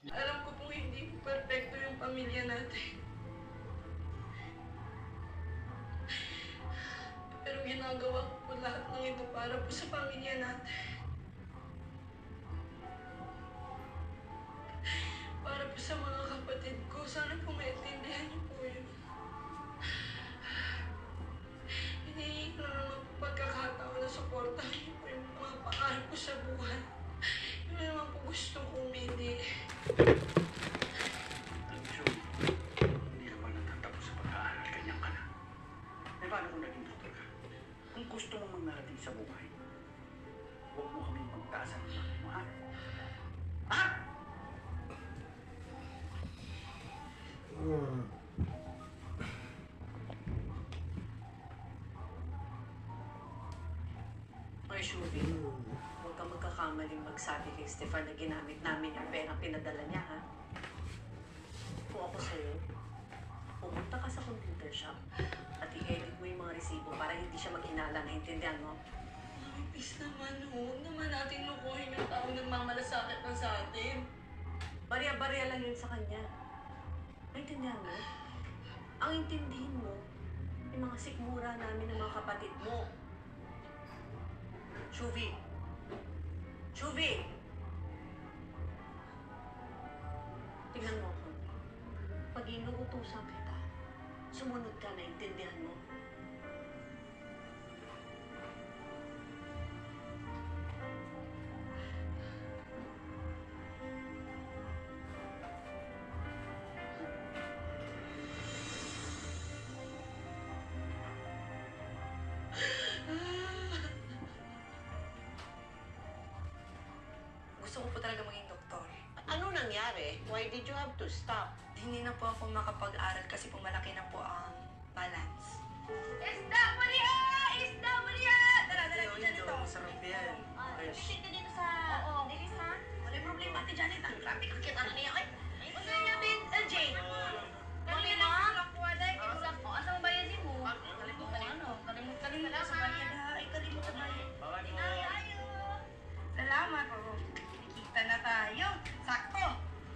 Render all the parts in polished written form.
Alam ko pong hindi po perfecto yung pamilya natin. Pero ginagawa ko po lahat ng ito para po sa pamilya natin. Para po sa mga kapatid ko. Sana po maintindihan niyo po yun. Hinihingi ko naman po pagkakataon na suportahan niyo po yung mga pangarap ko sa buhay. Yun naman po gusto kong umindi. Hindi naman natatapos sa pag-aaral, ganyan ka na. Eh, paano kung naging doktor ka? Kung gusto mo manarating sa buhay, huwag mo kaming magtaasan ng mga mo, ha? Ha? Ay, Shubi, huwag kang magkakamaling magsabi kay Stefan na ginamit namin yung perang pinadala niya, ha? Kung ako sa'yo, pumunta ka sa computer shop at i-edit mo yung mga resibo para hindi siya maghinala, naintindihan mo? Mami, please naman, huwag naman natin lukuhin yung taong nagmamalasakit na sa atin. Barya-barya lang yun sa kanya. Naintindihan mo? Ang intindihin mo, yung mga sikmura namin ng mga kapatid mo. Shuvi! Shuvi! Tingnan mo ako. Pag inuutusan kita, sumunod ka, naintindihan mo? Gusto ko po talaga maging doktor. Ano nangyari? Why did you have to stop? Hindi na po ako makapag-aral kasi po malaki na po ang balance. Isda Maria! Isda Maria! Tara, dyan ito. Masarap yan. Visit ka dito sa... Dilis, ha? Wala yung problema, Ate Janet. Ang grabe, kakita na niya. Ay, Ano niya, Ben? LJ? Kami na lang kuha dahil. Kinusak mo. Asang bayadin mo? Kalimutan sa bayad ha. Ay, kalimutan na yun. Tayo! Salamat po. Nakikita na tayo. Sakto.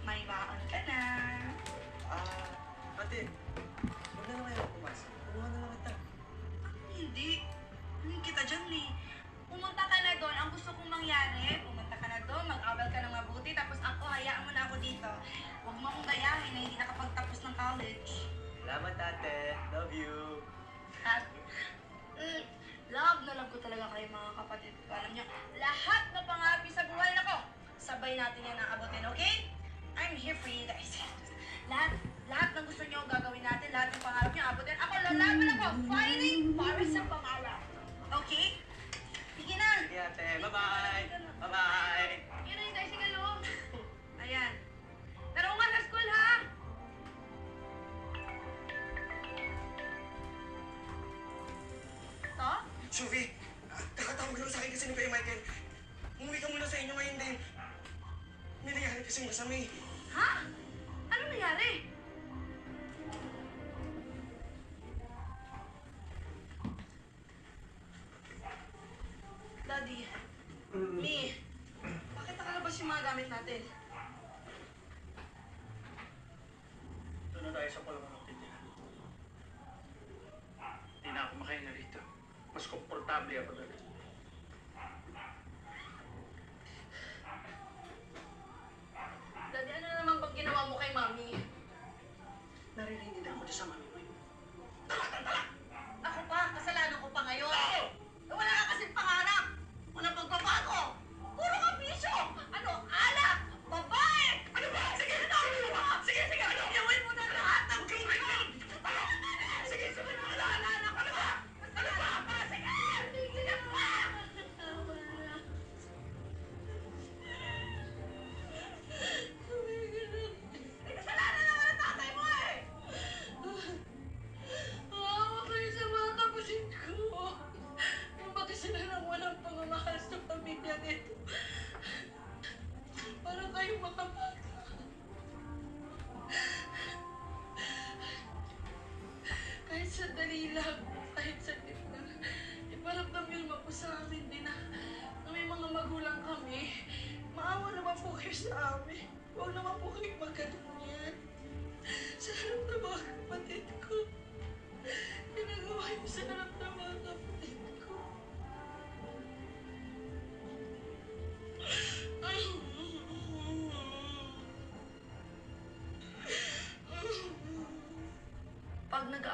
May baon ka na. Ate, huwag na naman yung pumasok. Kumuha na lang kita. Hindi. Hindi kita dyan eh. Pumunta ka na doon. Ang gusto kong mangyari, pumunta ka na doon, mag-aral ka ng mabuti, tapos ako, hayaan mo na ako dito. Huwag mo akong gayahin na hindi nakapagtapos ng college. Salamat, ate. Love you. At, love na love ko talaga kayo mga kapatid ko. Alam niyo, lahat na pangarap niyo sa buhay na ko, sabay natin yan naabutin, okay? I'm here for you guys. Lahat ng gusto niyo gagawin natin, lahat ng pangarap niyo abutin. Ako, lalaban ako, fighting para sa pangarap. Okay? Sige na! Sige, ate. Bye-bye. Bye-bye. Yun na yung tricycle, oh. Ayan. Pero nga sa school, ha? To? Shuvi, kakatawag lang sa akin kasi ni Kuya Michael. Umuwi ka muna sa inyo ngayon din. May nangyari kasing masama eh. Ha? Ano nangyari? Daddy. Mi. Bakit nakalabas yung mga gamit natin? Doon na tayo sa palaman ng tindahan. Hindi na ako makahinga rito. Mas komportable ako doon. Daddy, ano na naman bang ginawa mo kay Mami? Narinig ako sa mami mo. Ako pa, kasalanan ko pa ngayon. Wala ka kasing pangarap. Walang pagbabago. Puro ka bisyo. Ano? Alak! Babae! Ano ba? Sige, ano ba? Sige, ano? Iwan mo na lahat ng bisyo. Sige, wala. Ano ba? Ano ba? Sige! Sige pa!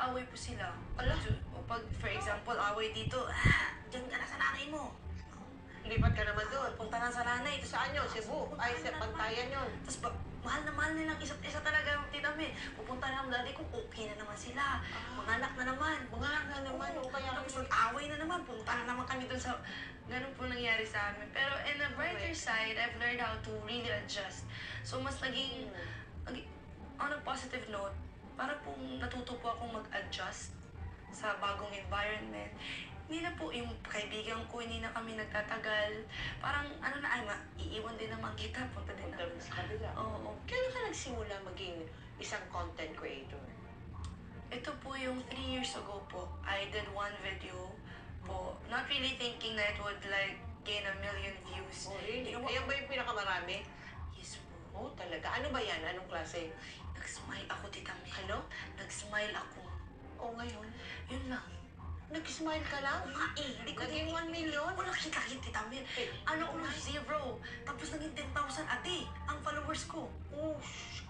nag-aaway po sila. Ala. O pag, for example, away dito, diyan ka na sa nanay mo. Lipat ka naman doon. Punta na sa nanay. Tapos, Saan yun? Cebu? Ay, sa Pantayan yun. Tapos mahal na mahal nilang isa't isa talaga, Tita May. Pupunta na ang daddy ko, okay na naman sila. Manganak na naman. Mga nga naman. Oo. O kaya Tapos mag-away na naman, punta na naman kami dun sa... Ganun po nangyari sa amin. Pero in a brighter side, I've learned how to really adjust. So mas naging on a positive note, para pong natuto po akong mag-adjust sa bagong environment. Hindi na po yung kaibigan ko, hindi na kami nagtatagal. Parang ano na, iiwan din naman kita, punta din punta naman. mo sa kabila. Oo. Kailan ka nagsimula maging isang content creator? Ito po yung 3 years ago po. I did one video po. Not really thinking that it would like gain 1 million views. Oh, really? Ginawa Ayan ko- ba yung pinakamarami? Yes po. Oh, talaga. Ano ba yan? Anong klase? Nag-smile ako, Tita May. Ano? Nag-smile ako. O ngayon? Yun lang. Nag-smile ka lang? Oo nga eh. Hindi ko Naging 1 million? Wala kita-kita, Tita May. Ano ko na, 0. Tapos naging 10,000 ate. Ang followers ko. Oh,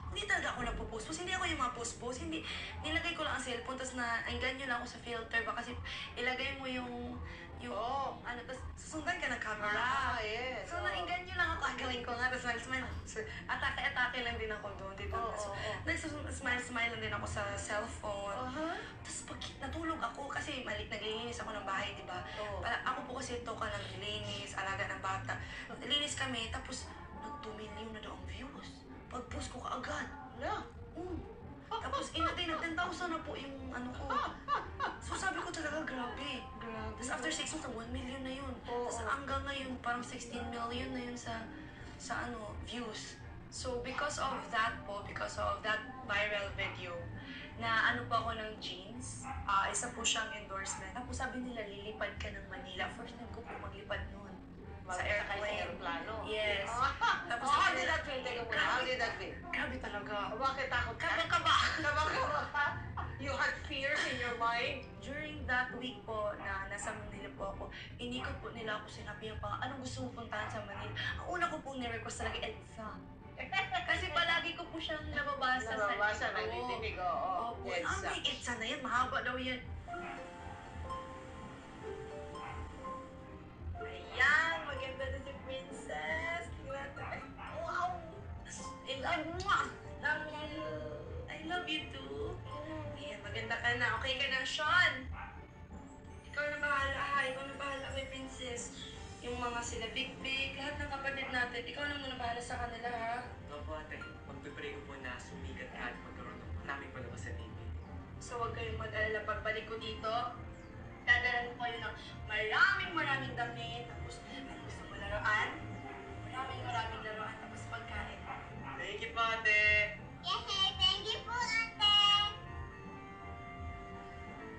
Hindi talaga ako nagpo-post. Hindi ako yung mga post-post. Hindi. Nilagay ko lang ang cellphone. Tapos na-engganyo lang ako sa filter. Baka kasi ilagay mo yung Oo. ano, tapos susundan ka ng camera. yes. So, naingganyo lang ako. Gawin ko nga. Tapos smile. So, atake-atake lang din ako doon. Dito. Oo, So, oo. Nag-smile lang din ako sa cellphone. Aha. Tapos pag natulog ako, kasi naglilinis ako ng bahay, di ba? Oo. Ako po kasi ito ka naglilinis, alaga ng bata. Nilinis kami, tapos nag-2 million na daw ang views. Pag-post ko kaagad. Wala. Tapos inatay na 10,000 na po yung ano ko. So sabi ko talaga, grabe. Grabe. Tapos after 6 months, 1 million na yun. Oo. Tapos hanggang ngayon, parang 16 million na yun sa ano, views. So because of that po, because of that viral video, na ano po ako ng jeans, isa po siyang endorsement. Tapos sabi nila, lilipad ka ng Manila. First time ko po maglipad noon. Sa Sakay airplane. aeroplano. Yes. Tapos, Tapos how did that feel? Teka muna, how did that feel? Grabe talaga. Bakit takot ka? Kaba-kaba. Kaba-kaba ka? You had fears in your mind? During that week po na nasa Manila po ako, inikot po nila ako, sinabi yung anong gusto mo puntahan sa Manila? Ang una ko pong ni-request talaga, EDSA. Kasi palagi ko po siyang nababasa Nababasa, sa nagtitinig, oo. Opo, EDSA. may EDSA na yan, mahaba daw yan. Ayan, maganda na si Princess. Tingnan natin. Wow! I love you too. Ayan, maganda ka na. Okay ka na, Sean. Ikaw na bahala ha. Ikaw na bahala kay Princess. Yung mga sila Big Big, lahat ng kapatid natin. Ikaw na muna bahala sa kanila ha. Opo ate, magpipray ko po na sumigat ka at magkaroon ng namin palabas sa TV. So huwag kayong mag-alala pagbalik ko dito. Dadalan ko kayo ng maraming damit. Tapos, ano gusto mo laruan? Maraming laruan. Tapos pagkain. Thank you po ate! Thank you po, ate!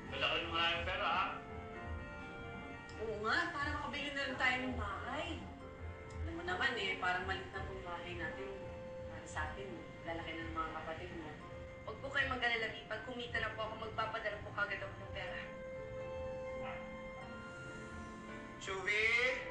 Wala ka nung maraming pera ha? Oo nga, parang makabili na lang tayo ng bahay. Alam mo naman parang maliit na itong bahay natin. Para sa atin, lalaki na ng mga kapatid mo. Huwag po kayo mag-alala, Mi. Pag kumita na po ako, magpapadala po kagad ako ng pera. Shuvi!